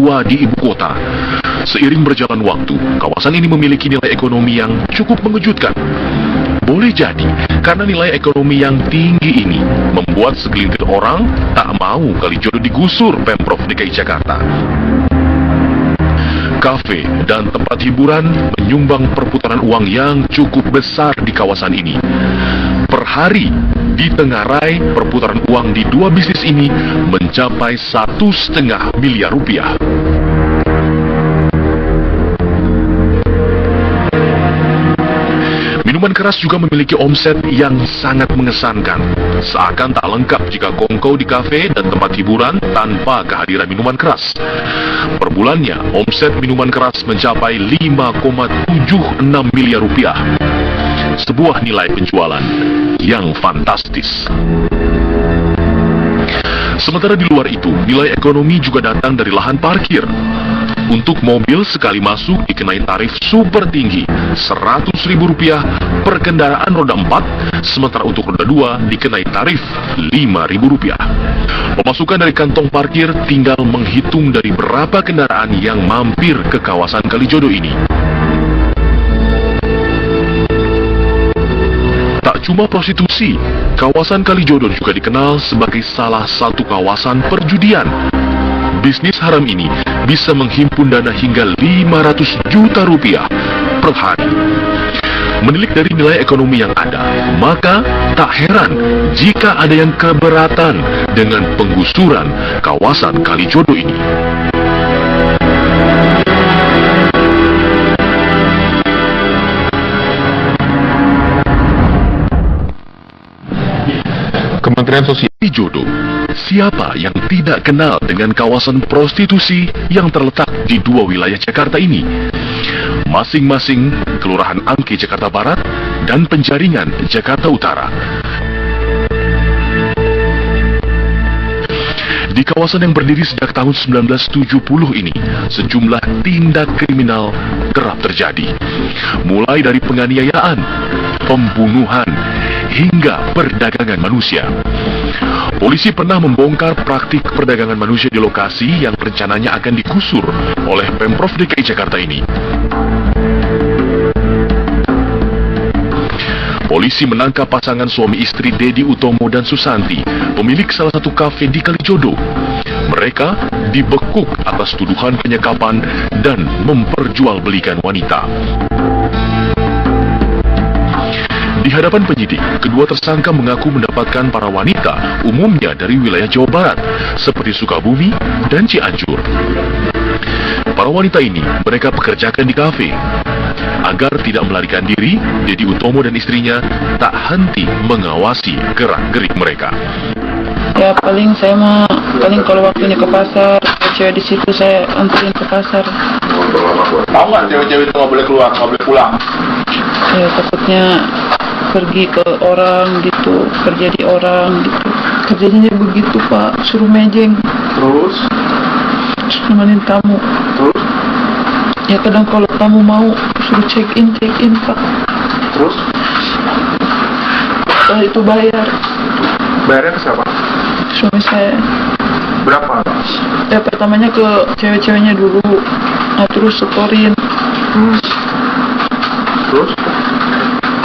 tertua di ibu kota. Seiring berjalan waktu, kawasan ini memiliki nilai ekonomi yang cukup mengejutkan. Boleh jadi, karena nilai ekonomi yang tinggi ini membuat segelintir orang tak mau Kalijodo digusur Pemprov DKI Jakarta. Kafe dan tempat hiburan menyumbang perputaran uang yang cukup besar di kawasan ini. Per hari, ditengarai perputaran uang di dua bisnis ini mencapai 1,5 miliar rupiah. Minuman keras juga memiliki omset yang sangat mengesankan. Seakan tak lengkap jika kongkow di kafe dan tempat hiburan tanpa kehadiran minuman keras. Per bulannya, omset minuman keras mencapai 5,76 miliar rupiah. Sebuah nilai penjualan yang fantastis. Sementara di luar itu, nilai ekonomi juga datang dari lahan parkir. Untuk mobil sekali masuk dikenai tarif super tinggi, Rp100.000 per kendaraan roda 4, sementara untuk roda 2 dikenai tarif Rp5.000. Pemasukan dari kantong parkir tinggal menghitung dari berapa kendaraan yang mampir ke kawasan Kalijodo ini. Tak cuma prostitusi, kawasan Kalijodo juga dikenal sebagai salah satu kawasan perjudian. Bisnis haram ini bisa menghimpun dana hingga Rp500 juta per hari. Menilik dari nilai ekonomi yang ada, maka tak heran jika ada yang keberatan dengan penggusuran kawasan Kalijodo ini. Kementerian Sosial Kalijodo. Siapa yang tidak kenal dengan kawasan prostitusi yang terletak di dua wilayah Jakarta ini? Masing-masing Kelurahan Angke Jakarta Barat dan Penjaringan Jakarta Utara. Di kawasan yang berdiri sejak tahun 1970 ini, sejumlah tindak kriminal kerap terjadi. Mulai dari penganiayaan, pembunuhan, hingga perdagangan manusia. Polisi pernah membongkar praktik perdagangan manusia di lokasi yang rencananya akan digusur oleh Pemprov DKI Jakarta ini. Polisi menangkap pasangan suami istri Dedi Utomo dan Susanti, pemilik salah satu kafe di Kalijodo. Mereka dibekuk atas tuduhan penyekapan dan memperjualbelikan wanita. Di hadapan penyidik, kedua tersangka mengaku mendapatkan para wanita umumnya dari wilayah Jawa Barat, seperti Sukabumi dan Cianjur. Para wanita ini mereka pekerjakan di kafe. Agar tidak melarikan diri, Dedi Utomo dan istrinya tak henti mengawasi gerak-gerik mereka. Ya paling kalau waktunya ke pasar, cewek di situ saya anterin ke pasar. Tahu nggak cewek-cewek itu nggak boleh keluar, nggak boleh pulang? Ya takutnya pergi ke orang gitu, kerja di orang gitu. Kerjanya begitu Pak, suruh mejeng. Terus Nemenin tamu. Terus? Ya kadang kalau tamu mau suruh check in Pak. Terus? Setelah itu bayar. Bayarnya ke siapa? Suami saya. Berapa? Ya pertamanya ke cewek-ceweknya dulu. Nah terus setorin. Terus?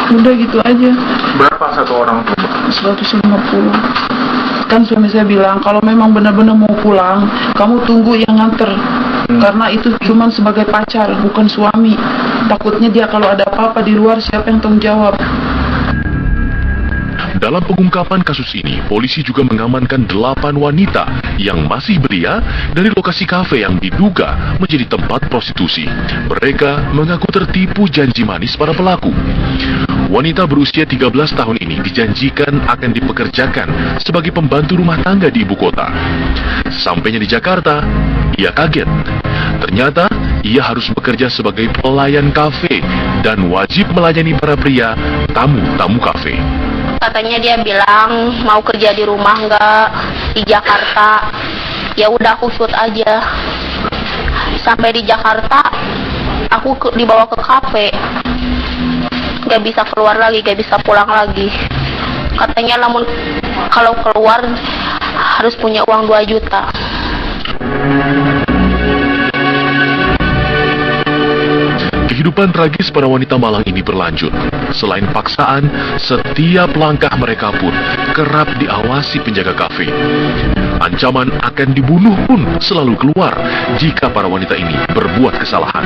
Udah gitu aja. Berapa satu orang? 150. Kan suami saya bilang kalau memang benar-benar mau pulang, kamu tunggu yang nganter. Karena itu cuma sebagai pacar, bukan suami. Takutnya dia kalau ada apa-apa di luar, siapa yang tanggung jawab? Dalam pengungkapan kasus ini, polisi juga mengamankan 8 wanita yang masih belia dari lokasi kafe yang diduga menjadi tempat prostitusi. Mereka mengaku tertipu janji manis para pelaku. Wanita berusia 13 tahun ini dijanjikan akan dipekerjakan sebagai pembantu rumah tangga di ibu kota. Sampainya di Jakarta, ia kaget. Ternyata ia harus bekerja sebagai pelayan kafe dan wajib melayani para pria tamu-tamu kafe. Katanya dia bilang mau kerja di rumah nggak di Jakarta. Ya udah aku ikut aja. Sampai di Jakarta aku dibawa ke kafe. Gak bisa keluar lagi, gak bisa pulang lagi. Katanya namun kalau keluar harus punya uang 2 juta. Kehidupan tragis para wanita Malang ini berlanjut. Selain paksaan, setiap langkah mereka pun kerap diawasi penjaga kafe. Ancaman akan dibunuh pun selalu keluar jika para wanita ini berbuat kesalahan.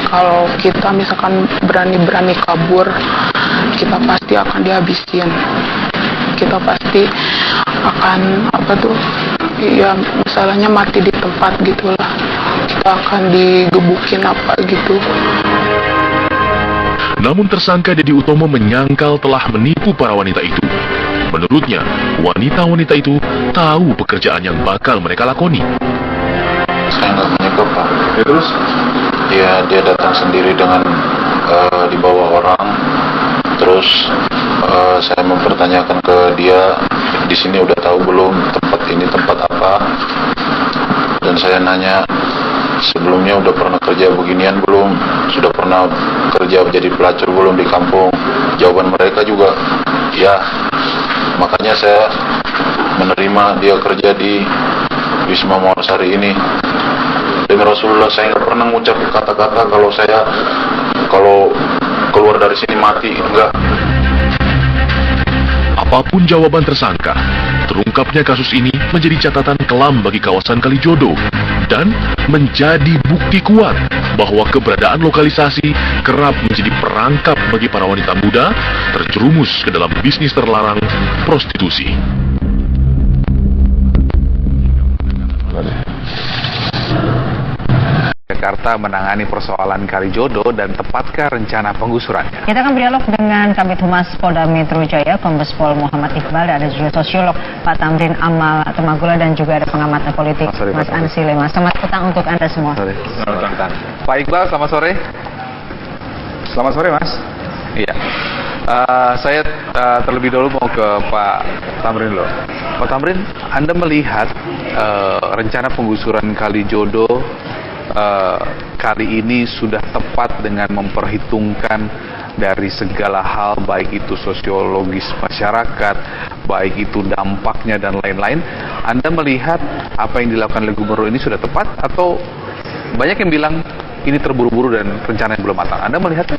Kalau kita misalkan berani-berani kabur, kita pasti akan dihabisin. Kita pasti akan ya misalnya mati di tempat gitulah. Kita akan digebukin apa gitu. Namun tersangka Dedi Utomo menyangkal telah menipu para wanita itu. Menurutnya, wanita-wanita itu tahu pekerjaan yang bakal mereka lakoni. Saya nggak menipu, Pak. Ya terus? Ya, dia datang sendiri dengan dibawa orang. Terus saya mempertanyakan ke dia, di sini udah tahu belum tempat ini tempat apa? Dan saya nanya, sebelumnya udah pernah kerja beginian belum? Sudah pernah kerja jadi pelacur belum di kampung? Jawaban mereka juga, ya. Makanya saya menerima dia kerja di Wisma Mawasari ini. Demi Rasulullah, saya nggak pernah mengucap kata-kata kalau keluar dari sini mati, enggak. Apapun jawaban tersangka, terungkapnya kasus ini menjadi catatan kelam bagi kawasan Kalijodo dan menjadi bukti kuat bahwa keberadaan lokalisasi kerap menjadi perangkap bagi para wanita muda terjerumus ke dalam bisnis terlarang prostitusi. Jakarta menangani persoalan Kalijodo dan tepatkah rencana penggusurannya? Kita akan berdialog dengan Kabid Humas Polda Metro Jaya, Kombes Pol Muhammad Iqbal, ada juga sosiolog Pak Tamrin Amal Temagula dan juga ada pengamat politik Mas Ansi Lema. Selamat petang untuk Anda semua. Selamat petang. Pak Iqbal, selamat sore. Selamat sore, Mas. Iya. Saya terlebih dahulu mau ke Pak Tamrin dulu. Pak Tamrin, Anda melihat rencana penggusuran Kalijodo kali ini sudah tepat dengan memperhitungkan dari segala hal, baik itu sosiologis masyarakat, baik itu dampaknya dan lain-lain. Anda melihat apa yang dilakukan oleh Gubernur ini sudah tepat atau banyak yang bilang ini terburu-buru dan rencana yang belum matang? Anda melihatnya?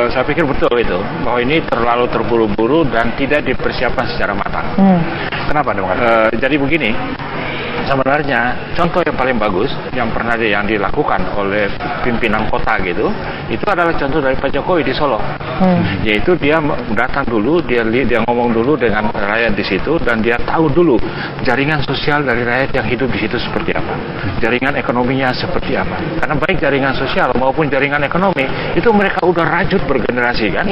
Saya pikir betul itu, bahwa ini terlalu terburu-buru dan tidak dipersiapkan secara matang. Kenapa Anda mengatakan? Jadi begini, sebenarnya contoh yang paling bagus yang pernah yang dilakukan oleh pimpinan kota gitu, itu adalah contoh dari Pak Jokowi di Solo. Yaitu dia datang dulu, dia ngomong dulu dengan rakyat di situ dan dia tahu dulu jaringan sosial dari rakyat yang hidup di situ seperti apa, jaringan ekonominya seperti apa. Karena baik jaringan sosial maupun jaringan ekonomi itu mereka udah rajut bergenerasi kan.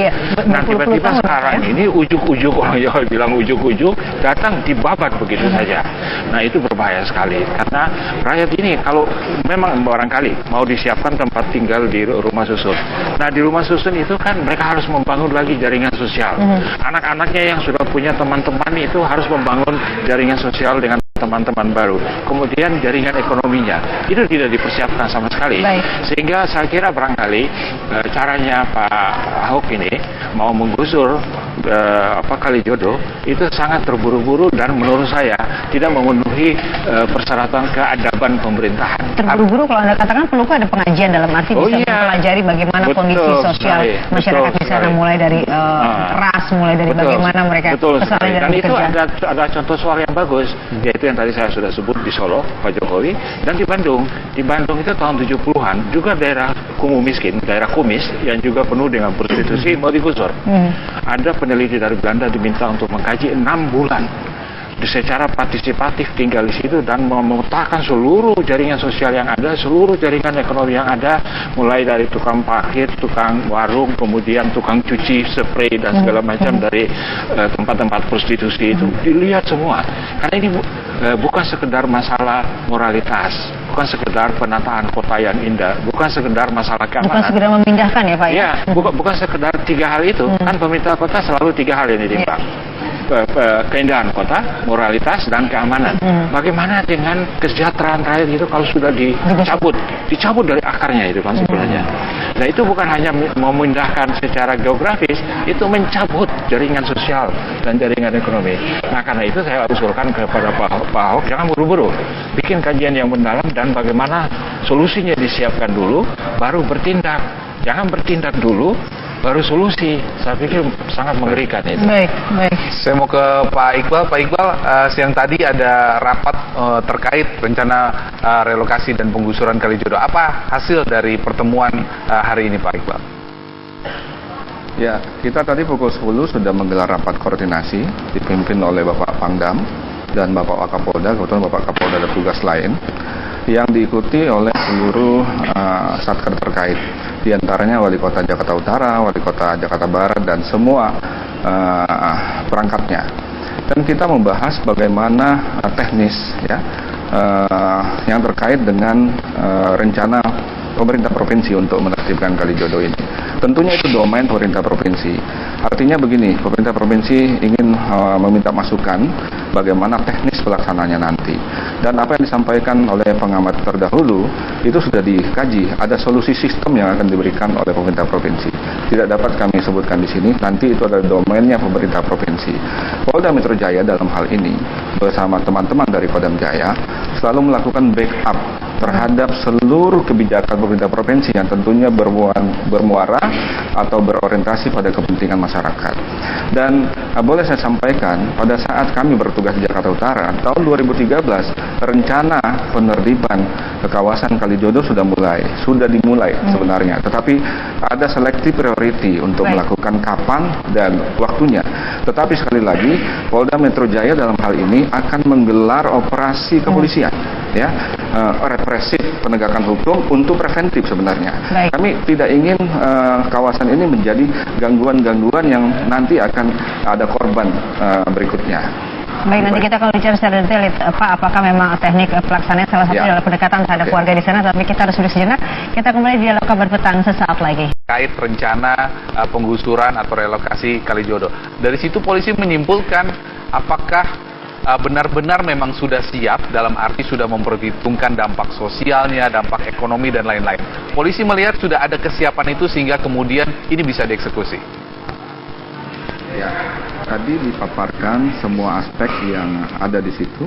Nah tiba-tiba sekarang ini ujuk-ujuk, orang Jawa bilang ujuk-ujuk, datang dibabat begitu saja. Nah itu berbahaya sekali karena rakyat ini kalau memang barangkali mau disiapkan tempat tinggal di rumah susun. Nah di rumah susun itu kan mereka harus membangun lagi jaringan sosial. Anak-anaknya yang sudah punya teman-teman itu harus membangun jaringan sosial dengan teman-teman baru. Kemudian jaringan ekonominya itu tidak dipersiapkan sama sekali. Sehingga saya kira barangkali caranya Pak Ahok ini mau menggusur Kalijodo itu sangat terburu-buru dan menurut saya tidak memenuhi persyaratan keadaban pemerintahan. Terburu-buru kalau Anda katakan perlu ada pengajian dalam arti bisa mempelajari bagaimana kondisi sosial masyarakat di sana, mulai dari ras, mulai dari bagaimana mereka kesalahan dalam bekerja. Dan itu ada contoh soal yang bagus, yaitu yang tadi saya sudah sebut di Solo, Pak Jokowi, dan di Bandung. Di Bandung itu tahun 70-an juga daerah kumuh miskin, daerah kumis yang juga penuh dengan prostitusi mau digusur. Ada peneliti dari Belanda diminta untuk mengkaji 6 bulan secara partisipatif tinggal di situ dan memetakan seluruh jaringan sosial yang ada, seluruh jaringan ekonomi yang ada, mulai dari tukang parkir, tukang warung, kemudian tukang cuci spray dan segala macam dari tempat-tempat prostitusi itu dilihat semua. Karena ini bukan sekedar masalah moralitas, bukan sekedar penataan kota yang indah, bukan sekedar masalah keamanan. Bukan sekedar memindahkan ya Pak? Ya, bukan sekedar 3 hal itu. Kan pemerintah kota selalu 3 hal yang ditimbang. keindahan kota, moralitas dan keamanan. Bagaimana dengan kesejahteraan rakyat itu kalau sudah dicabut dari akarnya itu kan sebenarnya. Nah itu bukan hanya memindahkan secara geografis, itu mencabut jaringan sosial dan jaringan ekonomi. Nah karena itu saya usulkan kepada Pak Ahok jangan buru-buru, bikin kajian yang mendalam dan bagaimana solusinya disiapkan dulu, baru bertindak. Jangan bertindak dulu, baru solusi. Saya pikir sangat mengerikan itu. Baik. Saya mau ke Pak Iqbal. Pak Iqbal, siang tadi ada rapat terkait rencana relokasi dan penggusuran Kalijodo. Apa hasil dari pertemuan hari ini, Pak Iqbal? Ya, kita tadi pukul 10 sudah menggelar rapat koordinasi dipimpin oleh Bapak Pangdam dan Bapak Wakapolda, kebetulan Bapak Kapolda ada tugas lain, yang diikuti oleh seluruh satker terkait, di antaranya Wali Kota Jakarta Utara, Wali Kota Jakarta Barat, dan semua perangkatnya. Dan kita membahas bagaimana teknis ya yang terkait dengan rencana pemerintah provinsi untuk menertibkan Kalijodo ini. Tentunya itu domain pemerintah provinsi. Artinya begini, pemerintah provinsi ingin meminta masukan bagaimana teknis pelaksananya nanti. Dan apa yang disampaikan oleh pengamat terdahulu itu sudah dikaji. Ada solusi sistem yang akan diberikan oleh pemerintah provinsi. Tidak dapat kami sebutkan di sini. Nanti itu adalah domainnya pemerintah provinsi. Polda Metro Jaya dalam hal ini bersama teman-teman dari Kodam Jaya selalu melakukan backup terhadap seluruh kebijakan pemerintah provinsi yang tentunya bermuara atau berorientasi pada kepentingan masyarakat. Dan boleh saya sampaikan, pada saat kami bertugas di Jakarta Utara tahun 2013, rencana penertiban ke kawasan Kalijodo sudah dimulai sebenarnya, tetapi ada selective priority untuk melakukan kapan dan waktunya. Tetapi sekali lagi, Polda Metro Jaya dalam hal ini akan menggelar operasi kepolisian, ya, represif penegakan hukum untuk preventif sebenarnya. Kami tidak ingin kawasan ini menjadi gangguan-gangguan yang nanti akan ada korban berikutnya. Baik, nanti kita kalau bicara secara detail, Pak, apakah memang teknik pelaksanaan salah satu adalah pendekatan terhadap warga di sana, tapi kita harus break sejenak. Kita kembali di Dialog Kabar Petang sesaat lagi. Kait rencana penggusuran atau relokasi Kalijodo. Dari situ polisi menyimpulkan apakah benar-benar memang sudah siap, dalam arti sudah memperhitungkan dampak sosialnya, dampak ekonomi, dan lain-lain. Polisi melihat sudah ada kesiapan itu sehingga kemudian ini bisa dieksekusi. Ya, tadi dipaparkan semua aspek yang ada di situ,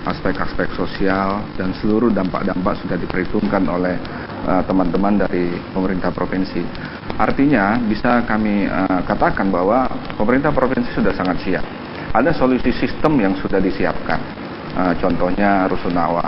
aspek-aspek sosial dan seluruh dampak-dampak sudah diperhitungkan oleh teman-teman dari pemerintah provinsi. Artinya bisa kami katakan bahwa pemerintah provinsi sudah sangat siap. Ada solusi sistem yang sudah disiapkan, contohnya Rusunawa.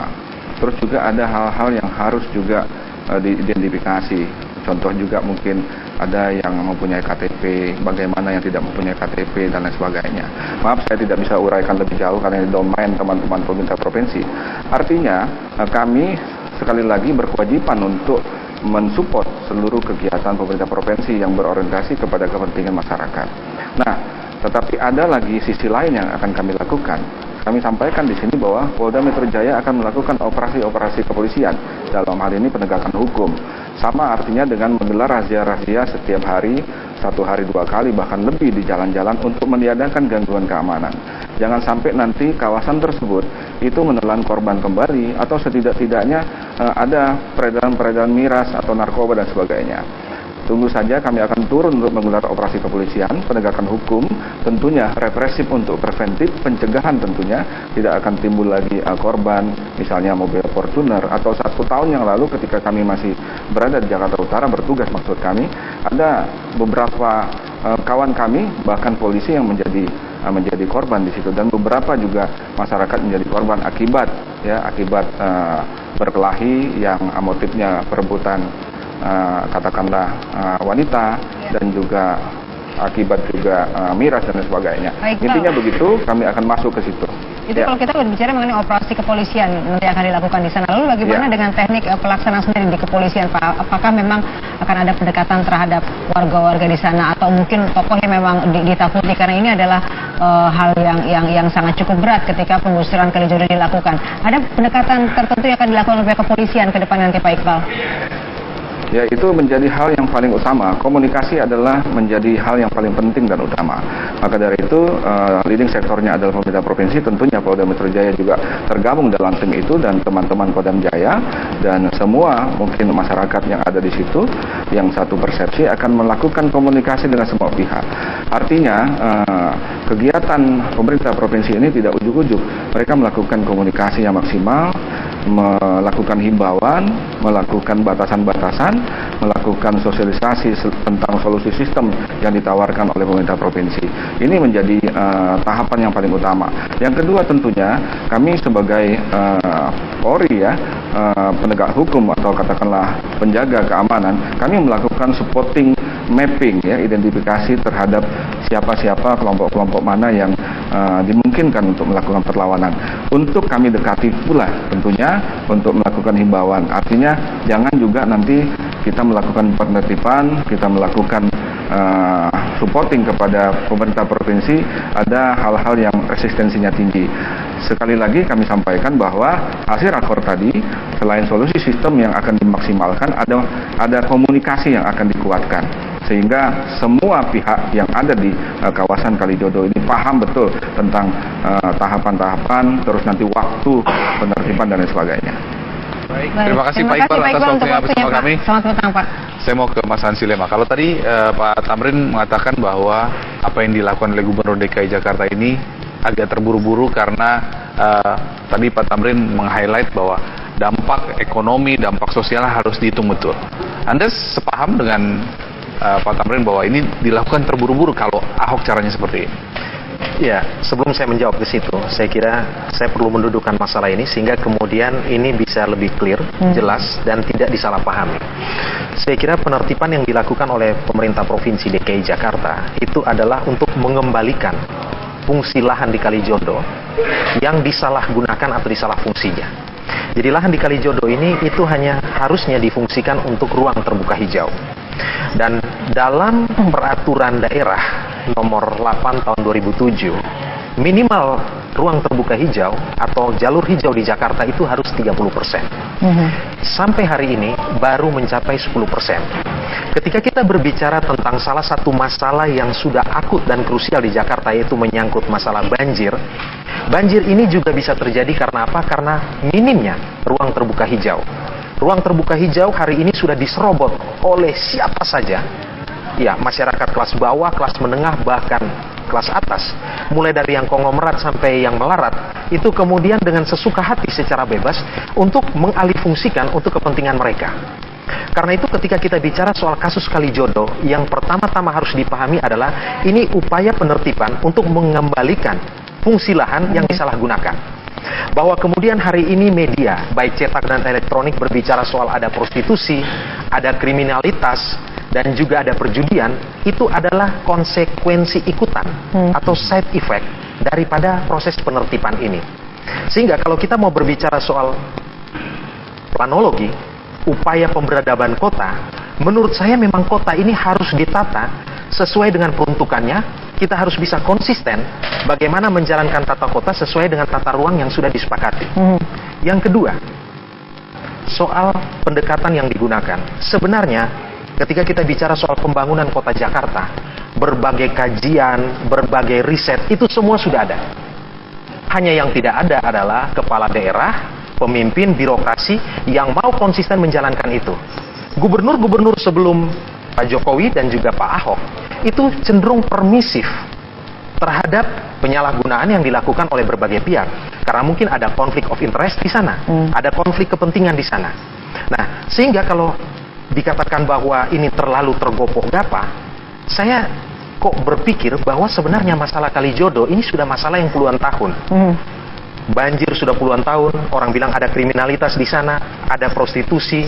Terus juga ada hal-hal yang harus juga diidentifikasi. Contoh juga mungkin ada yang mempunyai KTP, bagaimana yang tidak mempunyai KTP, dan lain sebagainya. Maaf, saya tidak bisa uraikan lebih jauh karena ini domain teman-teman pemerintah provinsi. Artinya, kami sekali lagi berkewajiban untuk mensupport seluruh kegiatan pemerintah provinsi yang berorientasi kepada kepentingan masyarakat. Nah, tetapi ada lagi sisi lain yang akan kami lakukan. Kami sampaikan di sini bahwa Polda Metro Jaya akan melakukan operasi-operasi kepolisian, dalam hal ini penegakan hukum. Sama artinya dengan menggelar razia-razia setiap hari, 1 hari 2 kali, bahkan lebih di jalan-jalan untuk meniadakan gangguan keamanan. Jangan sampai nanti kawasan tersebut itu menelan korban kembali, atau setidak-tidaknya ada peredaran-peredaran miras atau narkoba dan sebagainya. Tunggu saja, kami akan turun untuk menggelar operasi kepolisian, penegakan hukum, tentunya represif untuk preventif, pencegahan tentunya, tidak akan timbul lagi korban, misalnya mobil Fortuner, atau 1 tahun yang lalu ketika kami masih berada di Jakarta Utara, bertugas maksud kami, ada beberapa kawan kami, bahkan polisi yang menjadi korban di situ, dan beberapa juga masyarakat menjadi korban akibat berkelahi yang motifnya perebutan katakanlah wanita, dan juga akibat juga miras dan sebagainya. Intinya begitu, kami akan masuk ke situ. Itu kalau kita berbicara mengenai operasi kepolisian nanti akan dilakukan di sana. Lalu bagaimana dengan teknik pelaksanaan sendiri di kepolisian, Pak? Apakah memang akan ada pendekatan terhadap warga-warga di sana, atau mungkin tokoh yang memang ditakuti, karena ini adalah hal yang sangat cukup berat ketika penggusuran Kalijodo dilakukan. Ada pendekatan tertentu yang akan dilakukan oleh pihak kepolisian ke depan nanti, Pak Iqbal? ya itu menjadi hal yang paling utama. Komunikasi adalah menjadi hal yang paling penting dan utama. Maka dari itu leading sektornya adalah pemerintah provinsi, tentunya Polda Metro Jaya juga tergabung dalam tim itu, dan teman-teman Kodam Jaya dan semua mungkin masyarakat yang ada di situ yang satu persepsi akan melakukan komunikasi dengan semua pihak. Artinya kegiatan pemerintah provinsi ini tidak ujuk-ujuk. Mereka melakukan komunikasi yang maksimal, melakukan himbauan, melakukan batasan-batasan, melakukan sosialisasi tentang solusi sistem yang ditawarkan oleh pemerintah provinsi. Ini menjadi tahapan yang paling utama. Yang kedua tentunya kami sebagai Polri ya, penegak hukum atau katakanlah penjaga keamanan, kami melakukan supporting mapping ya, identifikasi terhadap siapa-siapa, kelompok-kelompok mana yang dimungkinkan untuk melakukan perlawanan. Untuk kami dekati pula tentunya untuk melakukan himbauan. Artinya jangan juga nanti kita melakukan penertiban, kita melakukan supporting kepada pemerintah provinsi, ada hal-hal yang resistensinya tinggi. Sekali lagi kami sampaikan bahwa hasil rakor tadi, selain solusi sistem yang akan dimaksimalkan, ada komunikasi yang akan dikuatkan, sehingga semua pihak yang ada di kawasan Kalijodo ini paham betul tentang tahapan-tahapan, terus nanti waktu penertiban dan lain sebagainya. Baik, terima kasih Pak Iqbal atas waktunya bersama kami. Selamat petang Pak. Saya mau ke Mas Hansi Lema. Kalau tadi Pak Tamrin mengatakan bahwa apa yang dilakukan oleh Gubernur DKI Jakarta ini agak terburu-buru karena tadi Pak Tamrin meng-highlight bahwa dampak ekonomi, dampak sosial harus dihitung betul. Anda sepaham dengan Pak Tamrin bahwa ini dilakukan terburu-buru kalau Ahok caranya seperti ini? Ya, sebelum saya menjawab ke situ, saya kira saya perlu mendudukkan masalah ini sehingga kemudian ini bisa lebih clear, jelas, dan tidak disalahpahami. Saya kira penertiban yang dilakukan oleh pemerintah Provinsi DKI Jakarta itu adalah untuk mengembalikan fungsi lahan di Kalijodo yang disalahgunakan atau disalah fungsinya. Jadi lahan di Kalijodo ini itu hanya harusnya difungsikan untuk ruang terbuka hijau. Dan dalam peraturan daerah nomor 8 tahun 2007, minimal ruang terbuka hijau atau jalur hijau di Jakarta itu harus 30%. Sampai hari ini baru mencapai 10%. Ketika kita berbicara tentang salah satu masalah yang sudah akut dan krusial di Jakarta, yaitu menyangkut masalah banjir. Banjir ini juga bisa terjadi karena apa? Karena minimnya ruang terbuka hijau. Ruang terbuka hijau hari ini sudah diserobot oleh siapa saja. Ya, masyarakat kelas bawah, kelas menengah, bahkan kelas atas. Mulai dari yang konglomerat sampai yang melarat, itu kemudian dengan sesuka hati secara bebas untuk mengalihfungsikan untuk kepentingan mereka. Karena itu ketika kita bicara soal kasus Kalijodo, yang pertama-tama harus dipahami adalah ini upaya penertiban untuk mengembalikan fungsi lahan yang disalahgunakan. Bahwa kemudian hari ini media, baik cetak dan elektronik, berbicara soal ada prostitusi, ada kriminalitas, dan juga ada perjudian, itu adalah konsekuensi ikutan atau side effect daripada proses penertiban ini. Sehingga kalau kita mau berbicara soal planologi, upaya pemberadaban kota, menurut saya memang kota ini harus ditata sesuai dengan peruntukannya. Kita harus bisa konsisten bagaimana menjalankan tata kota sesuai dengan tata ruang yang sudah disepakati. Yang kedua, soal pendekatan yang digunakan. Sebenarnya ketika kita bicara soal pembangunan kota Jakarta, berbagai kajian, berbagai riset, itu semua sudah ada. Hanya yang tidak ada adalah kepala daerah, pemimpin, birokrasi yang mau konsisten menjalankan itu. Gubernur-gubernur sebelum Pak Jokowi dan juga Pak Ahok itu cenderung permisif terhadap penyalahgunaan yang dilakukan oleh berbagai pihak. Karena mungkin ada konflik of interest di sana, ada konflik kepentingan di sana. Nah, sehingga kalau dikatakan bahwa ini terlalu tergopoh-gapah, saya kok berpikir bahwa sebenarnya masalah Kalijodo ini sudah masalah yang puluhan tahun. Banjir sudah puluhan tahun, orang bilang ada kriminalitas di sana, ada prostitusi,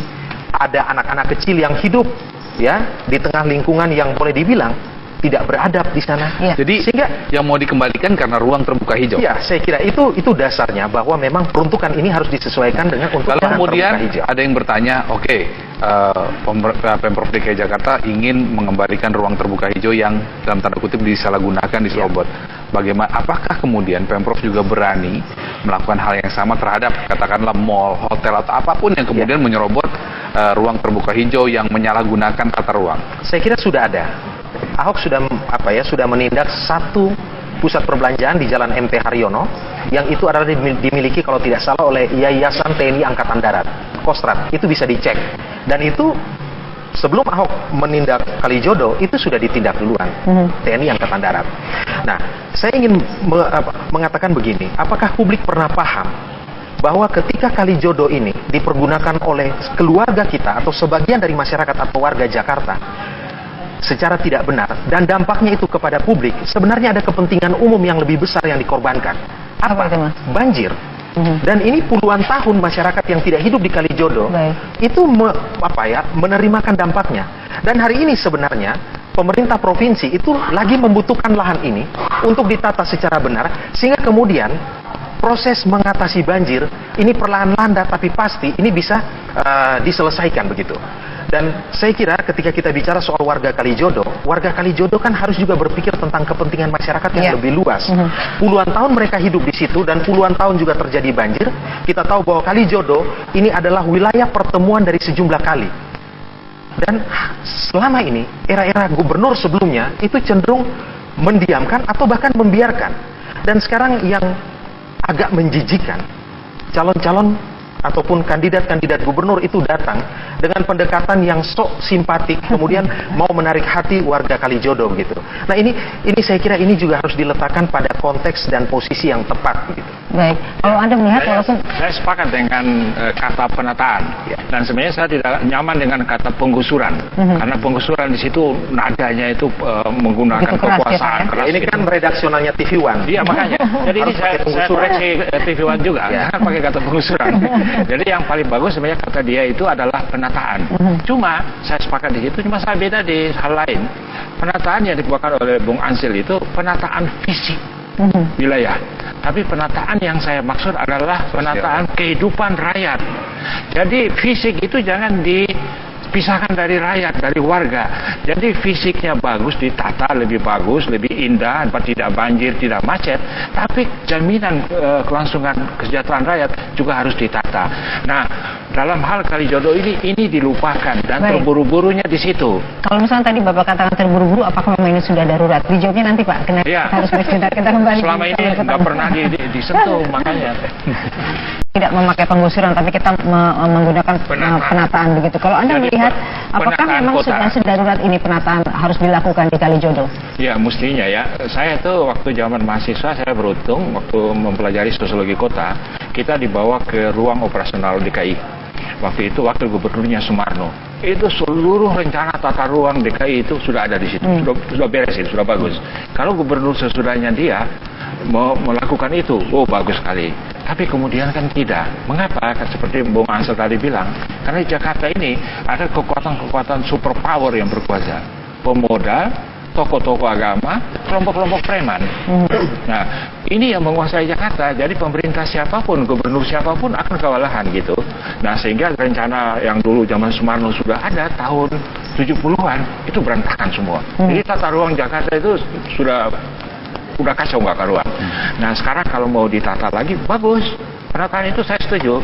ada anak-anak kecil yang hidup ya di tengah lingkungan yang boleh dibilang tidak beradab di sana. Jadi sehingga yang mau dikembalikan karena ruang terbuka hijau. Ya, saya kira itu dasarnya bahwa memang peruntukan ini harus disesuaikan dengan untuk lalu kemudian ada yang bertanya, Pemprov DKI Jakarta ingin mengembalikan ruang terbuka hijau yang dalam tanda kutip disalahgunakan, diserobot. Bagaimana? Apakah kemudian Pemprov juga berani melakukan hal yang sama terhadap katakanlah mall, hotel atau apapun yang kemudian menyerobot ruang terbuka hijau yang menyalahgunakan tata ruang? Saya kira sudah ada. Ahok sudah menindak satu pusat perbelanjaan di Jalan MT Haryono yang itu adalah dimiliki kalau tidak salah oleh Yayasan TNI Angkatan Darat, Kostrad. Itu bisa dicek. Dan itu sebelum Ahok menindak Kalijodo itu sudah ditindak duluan TNI Angkatan Darat. Nah, saya ingin mengatakan begini, apakah publik pernah paham bahwa ketika Kalijodo ini dipergunakan oleh keluarga kita atau sebagian dari masyarakat atau warga Jakarta secara tidak benar dan dampaknya itu kepada publik, sebenarnya ada kepentingan umum yang lebih besar yang dikorbankan. Apa? Banjir. Dan ini puluhan tahun masyarakat yang tidak hidup di Kalijodo itu menerimakan dampaknya. Dan hari ini sebenarnya pemerintah provinsi itu lagi membutuhkan lahan ini untuk ditata secara benar sehingga kemudian proses mengatasi banjir ini perlahan-lahan tapi pasti ini bisa diselesaikan begitu. Dan saya kira ketika kita bicara soal warga Kalijodo kan harus juga berpikir tentang kepentingan masyarakat yang lebih luas. Puluhan tahun mereka hidup di situ dan puluhan tahun juga terjadi banjir. Kita tahu bahwa Kalijodo ini adalah wilayah pertemuan dari sejumlah kali. Dan selama ini era-era gubernur sebelumnya itu cenderung mendiamkan atau bahkan membiarkan. Dan sekarang yang agak menjijikan, calon-calon ataupun kandidat-kandidat gubernur itu datang dengan pendekatan yang sok simpatik, kemudian mau menarik hati warga Kalijodo gitu. Nah ini saya kira ini juga harus diletakkan pada konteks dan posisi yang tepat gitu. Baik, kalau Anda melihat saya sepakat dengan kata penataan dan sebenarnya saya tidak nyaman dengan kata penggusuran karena penggusuran di situ nadanya itu menggunakan kekuasaan keras. Ini kan redaksionalnya TV One. Iya makanya. Jadi ini saya koreksi TV One juga, jangan pakai kata penggusuran. Jadi yang paling bagus sebenarnya kata dia itu adalah penataan. Cuma saya sepakat di situ, cuma saya beda di hal lain. Penataan yang dibuatkan oleh Bung Ansil itu penataan fisik wilayah. Tapi penataan yang saya maksud adalah penataan kehidupan rakyat. Jadi fisik itu jangan dipisahkan dari rakyat, dari warga. Jadi fisiknya bagus, ditata lebih bagus, lebih indah, tidak banjir, tidak macet. Tapi jaminan kelangsungan kesejahteraan rakyat juga harus ditata. Nah, dalam hal Kalijodo ini dilupakan dan terburu-burunya di situ. Kalau misalnya tadi Bapak katakan terburu-buru, apakah memang ini sudah darurat? Dijawabnya nanti Pak. Kita harus kita kembali. Selama ini nggak pernah disentuh, makanya. Tidak memakai penggusuran, tapi kita menggunakan penataan begitu. Kalau Anda melihat, apakah memang sudah sedarurat ini penataan harus dilakukan di Kalijodo? Ya, mestinya ya. Saya tuh waktu zaman mahasiswa, saya beruntung waktu mempelajari sosiologi kota, kita dibawa ke ruang operasional DKI. Waktu itu waktu gubernurnya Sumarno, itu seluruh rencana tata ruang DKI itu sudah ada di situ, sudah beres, sudah bagus. Kalau gubernur sesudahnya dia mau melakukan itu, bagus sekali. Tapi kemudian kan tidak. Mengapa? Seperti Bung Ansel tadi bilang, karena di Jakarta ini ada kekuatan-kekuatan superpower yang berkuasa, pemuda, tokoh-tokoh agama, kelompok-kelompok preman. Nah, ini yang menguasai Jakarta. Jadi pemerintah siapapun, gubernur siapapun akan kewalahan gitu. Nah, sehingga rencana yang dulu zaman Sumarno sudah ada tahun 70-an itu berantakan semua. Jadi tata ruang Jakarta itu sudah kacau nggak karuan. Nah, sekarang kalau mau ditata lagi bagus. Penataan itu saya setuju.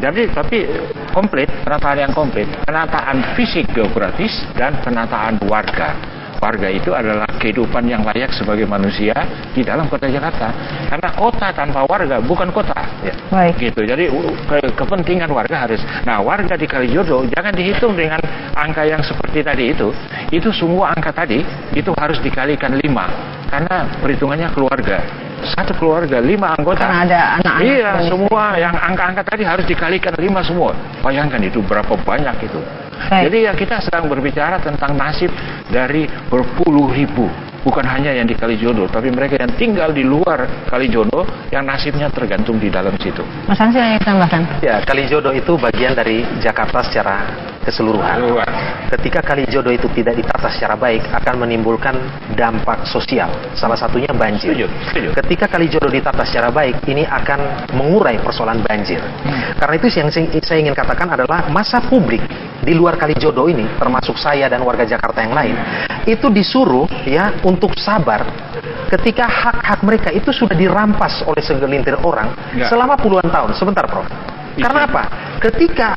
Jadi tapi komplit, penataan yang komplit, penataan fisik geografis dan penataan warga. Warga itu adalah kehidupan yang layak sebagai manusia di dalam kota Jakarta. Karena kota tanpa warga bukan kota. Gitu. Jadi kepentingan warga harus. Nah, warga di Kalijodo jangan dihitung dengan angka yang seperti tadi itu. Itu semua angka tadi itu harus dikalikan 5. Karena perhitungannya keluarga. Satu keluarga 5 anggota. Karena ada anak-anak. Iya, semua yang angka-angka tadi harus dikalikan 5 semua. Bayangkan itu berapa banyak itu. Jadi ya kita sedang berbicara tentang nasib dari berpuluh ribu. Bukan hanya yang di Kalijodo, tapi mereka yang tinggal di luar Kalijodo yang nasibnya tergantung di dalam situ. Mas Ansel yang tambahkan? Ya, Kalijodo itu bagian dari Jakarta secara keseluruhan. Ketika Kalijodo itu tidak ditata secara baik akan menimbulkan dampak sosial. Salah satunya banjir. Setuju. Ketika Kalijodo ditata secara baik, ini akan mengurai persoalan banjir. Karena itu yang saya ingin katakan adalah masa publik di luar Kalijodo ini, termasuk saya dan warga Jakarta yang lain, itu disuruh ya untuk sabar ketika hak-hak mereka itu sudah dirampas oleh segelintir orang selama puluhan tahun. Sebentar, Prof. Karena apa? Ketika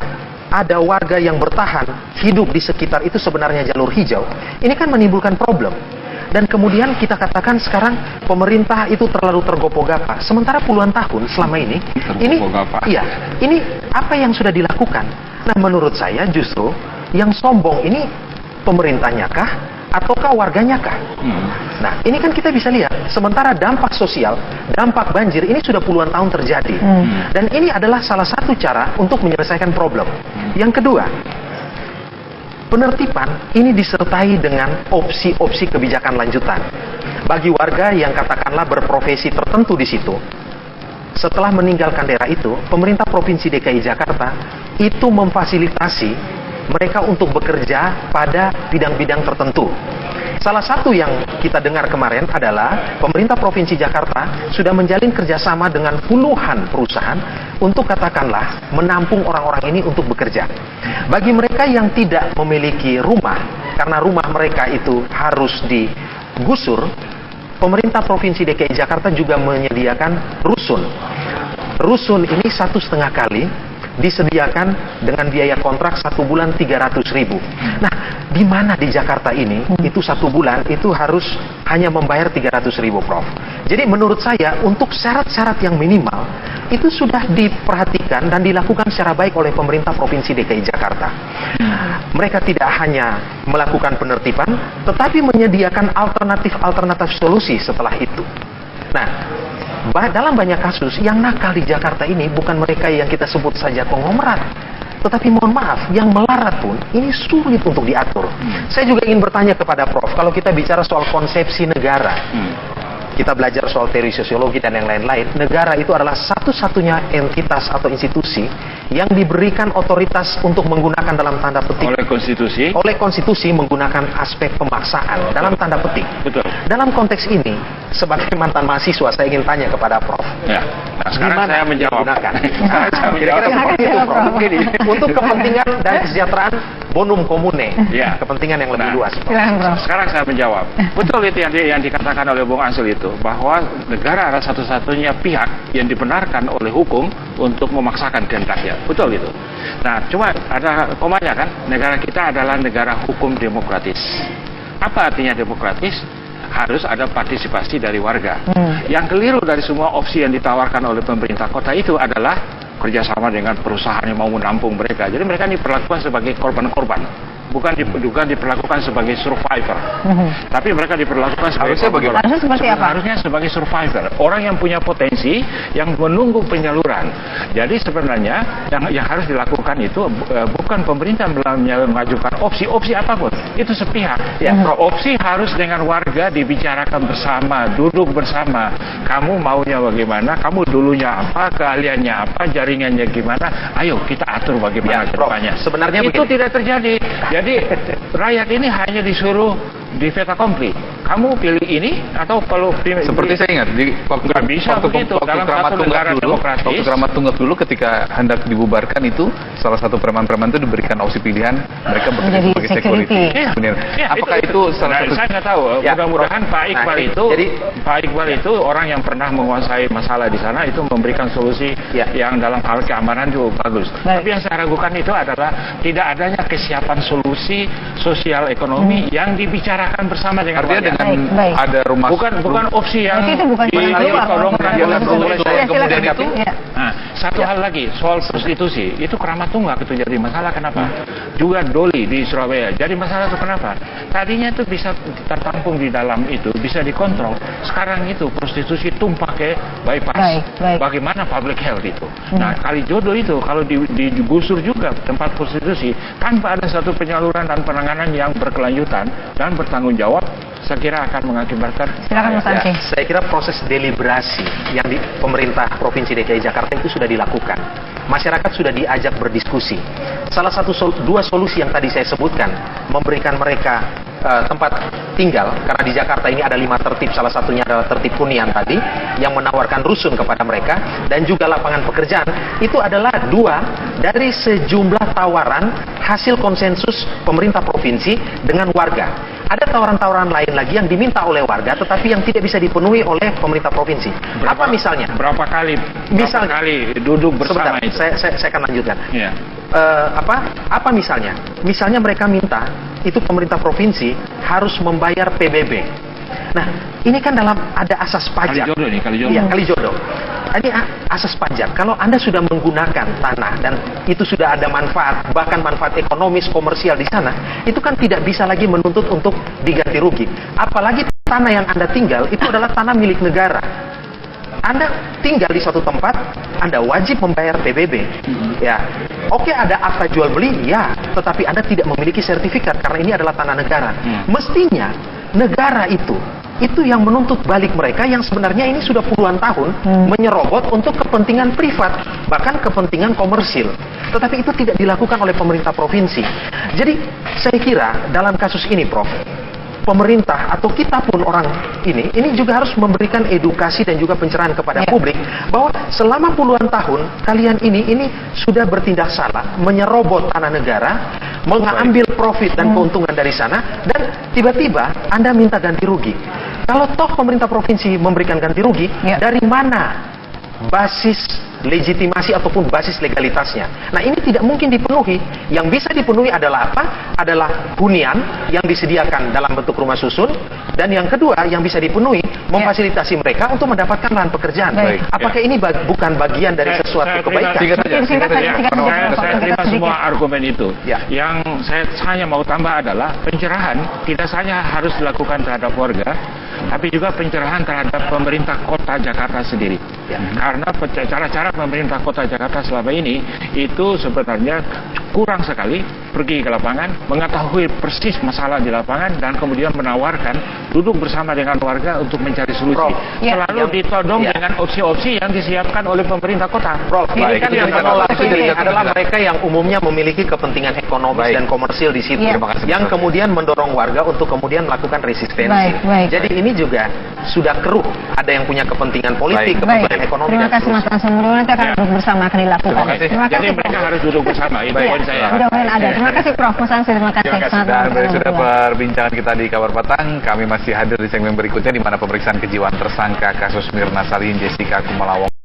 ada warga yang bertahan hidup di sekitar itu sebenarnya jalur hijau, ini kan menimbulkan problem. Dan kemudian kita katakan sekarang pemerintah itu terlalu tergopoh-gapah. Sementara puluhan tahun selama ini ini apa yang sudah dilakukan? Nah, menurut saya justru yang sombong ini pemerintahnya kah ataukah warganya kah? Nah, ini kan kita bisa lihat, sementara dampak sosial, dampak banjir ini sudah puluhan tahun terjadi. Dan ini adalah salah satu cara untuk menyelesaikan problem. Yang kedua, penertiban ini disertai dengan opsi-opsi kebijakan lanjutan. Bagi warga yang katakanlah berprofesi tertentu di situ, setelah meninggalkan daerah itu, pemerintah Provinsi DKI Jakarta itu memfasilitasi mereka untuk bekerja pada bidang-bidang tertentu. Salah satu yang kita dengar kemarin adalah pemerintah Provinsi Jakarta sudah menjalin kerjasama dengan puluhan perusahaan untuk katakanlah menampung orang-orang ini untuk bekerja. Bagi mereka yang tidak memiliki rumah, karena rumah mereka itu harus digusur, pemerintah Provinsi DKI Jakarta juga menyediakan rusun. Rusun ini 1,5 kali disediakan dengan biaya kontrak 1 bulan 300.000. Nah, di mana di Jakarta ini itu 1 bulan itu harus hanya membayar 300.000, Prof. Jadi menurut saya untuk syarat-syarat yang minimal itu sudah diperhatikan dan dilakukan secara baik oleh pemerintah Provinsi DKI Jakarta. Mereka tidak hanya melakukan penertiban, tetapi menyediakan alternatif solusi setelah itu. Nah, dalam banyak kasus yang nakal di Jakarta ini bukan mereka yang kita sebut saja konglomerat, tetapi mohon maaf, yang melarat pun ini sulit untuk diatur. Saya juga ingin bertanya kepada Prof, kalau kita bicara soal konsepsi negara, kita belajar soal teori sosiologi dan yang lain-lain, negara itu adalah satu-satunya entitas atau institusi yang diberikan otoritas untuk menggunakan dalam tanda petik oleh konstitusi menggunakan aspek pemaksaan dalam tanda petik. Betul. Dalam konteks ini, sebagai mantan mahasiswa, saya ingin tanya kepada Prof. Ya. Nah, sekarang saya menjawab. Kira-kira seperti itu, Prof. Untuk kepentingan dan kesejahteraan bonum comune, kepentingan yang lebih luas. Sekarang saya menjawab. Betul itu yang dikatakan oleh Bung Ansul itu, bahwa negara adalah satu-satunya pihak yang dibenarkan oleh hukum untuk memaksakan kehendaknya. Betul itu. Nah, cuma ada komanya kan, negara kita adalah negara hukum demokratis. Apa artinya demokratis? Harus ada partisipasi dari warga. Yang keliru dari semua opsi yang ditawarkan oleh pemerintah kota itu adalah kerjasama dengan perusahaan yang mau menampung mereka. Jadi mereka diperlakukan sebagai korban-korban, bukan diperlakukan sebagai survivor. Tapi mereka diperlakukan sebagai harusnya seperti apa? Harusnya sebagai survivor, orang yang punya potensi, yang menunggu penyaluran. Jadi sebenarnya yang harus dilakukan itu bukan pemerintah mengajukan opsi apapun, itu sepihak. Opsi harus dengan warga dibicarakan bersama, duduk bersama. Kamu maunya bagaimana? Kamu dulunya apa? Keahliannya apa? Jaringannya gimana? Ayo kita atur bagaimana kedepannya. Sebenarnya itu tidak terjadi. Jadi rakyat ini hanya disuruh di fait accompli. Kamu pilih ini atau kalau seperti saya ingat di waktu Kramat Tunggak dulu ketika hendak dibubarkan itu salah satu preman-preman itu diberikan opsi pilihan mereka bekerja sebagai security. Apakah itu salah satu? Saya nggak tahu. Mudah-mudahan Pak Iqbal itu orang yang pernah menguasai masalah di sana itu memberikan solusi yang dalam hal keamanan juga bagus. Tapi yang saya ragukan itu adalah tidak adanya kesiapan solusi sosial ekonomi yang dibicarakan bersama dengan warga. Ada rumah bukan opsi yang satu hal lagi soal prostitusi itu Kramat Tunggak itu jadi masalah. Kenapa? Juga Doli di Surabaya jadi masalah itu kenapa? Tadinya itu bisa tertampung di dalam itu, bisa dikontrol. Sekarang itu prostitusi tumpah ke bypass. Bagaimana public health itu? Nah, Kalijodo itu kalau digusur juga tempat prostitusi tanpa ada satu penyaluran dan penanganan yang berkelanjutan dan bertanggung jawab, saya kira akan mengakibatkan. Silakan Mas Ansi. Saya kira proses deliberasi yang di pemerintah Provinsi DKI Jakarta itu sudah dilakukan. Masyarakat sudah diajak berdiskusi. Salah satu dua solusi yang tadi saya sebutkan, memberikan mereka tempat tinggal, karena di Jakarta ini ada 5 tertib, salah satunya adalah tertib hunian tadi, yang menawarkan rusun kepada mereka, dan juga lapangan pekerjaan, itu adalah 2 dari sejumlah tawaran hasil konsensus pemerintah provinsi dengan warga. Ada tawaran-tawaran lain lagi yang diminta oleh warga, tetapi yang tidak bisa dipenuhi oleh pemerintah provinsi. Apa misalnya? Berapa kali duduk bersama itu? Saya akan lanjutkan. apa misalnya? Misalnya mereka minta itu pemerintah provinsi harus membayar PBB. Nah, ini kan ada asas pajak. Kalijodo nih, Kalijodo. Iya, Kalijodo. Ini asas pajak. Kalau Anda sudah menggunakan tanah dan itu sudah ada manfaat, bahkan manfaat ekonomis, komersial di sana, itu kan tidak bisa lagi menuntut untuk diganti rugi. Apalagi tanah yang Anda tinggal itu adalah tanah milik negara. Anda tinggal di suatu tempat, Anda wajib membayar PBB. Ya, oke, ada akta jual beli, ya, tetapi Anda tidak memiliki sertifikat karena ini adalah tanah negara. Mestinya negara itu yang menuntut balik mereka yang sebenarnya ini sudah puluhan tahun menyerobot untuk kepentingan privat, bahkan kepentingan komersil. Tetapi itu tidak dilakukan oleh pemerintah provinsi. Jadi saya kira dalam kasus ini, Prof, pemerintah atau kita pun orang ini juga harus memberikan edukasi dan juga pencerahan kepada publik bahwa selama puluhan tahun kalian ini sudah bertindak salah, menyerobot tanah negara, mengambil profit dan keuntungan dari sana, dan tiba-tiba Anda minta ganti rugi. Kalau toh pemerintah provinsi memberikan ganti rugi, dari mana basis legitimasi ataupun basis legalitasnya? Nah, ini tidak mungkin dipenuhi. Yang bisa dipenuhi adalah apa? Adalah hunian yang disediakan dalam bentuk rumah susun, dan yang kedua yang bisa dipenuhi memfasilitasi mereka untuk mendapatkan lahan pekerjaan. Apakah ini bukan bagian dari sesuatu kebaikan? Saya terima semua argumen itu. Yang saya hanya mau tambah adalah pencerahan tidak hanya harus dilakukan terhadap warga, tapi juga pencerahan terhadap pemerintah kota Jakarta sendiri. Karena cara-cara pemerintah kota Jakarta selama ini itu sebenarnya kurang sekali pergi ke lapangan, mengetahui persis masalah di lapangan, dan kemudian menawarkan duduk bersama dengan warga untuk mencari solusi. Selalu ditodong dengan opsi-opsi yang disiapkan oleh pemerintah kota. Ini kan yang menolak ini adalah mereka yang umumnya memiliki kepentingan ekonomis dan komersil di situ, yang kemudian mendorong warga untuk kemudian melakukan resistensi. Jadi ini juga sudah keruh. Ada yang punya kepentingan politik, kepentingan ekonomi. Terima kasih Mas Langsung. Nanti akan duduk bersama, akan dilakukan. Terima kasih. Jadi mereka harus duduk bersama. Itu poin saya. Mudah-mudahan ada. Terima kasih Prof. Mas Langsung, terima kasih. Dan sudah perbincangan kita di Kabar Petang. Kami masih hadir di segmen berikutnya di mana pemeriksaan kejiwaan tersangka kasus Mirna Salihin Jessica Kumala Wongso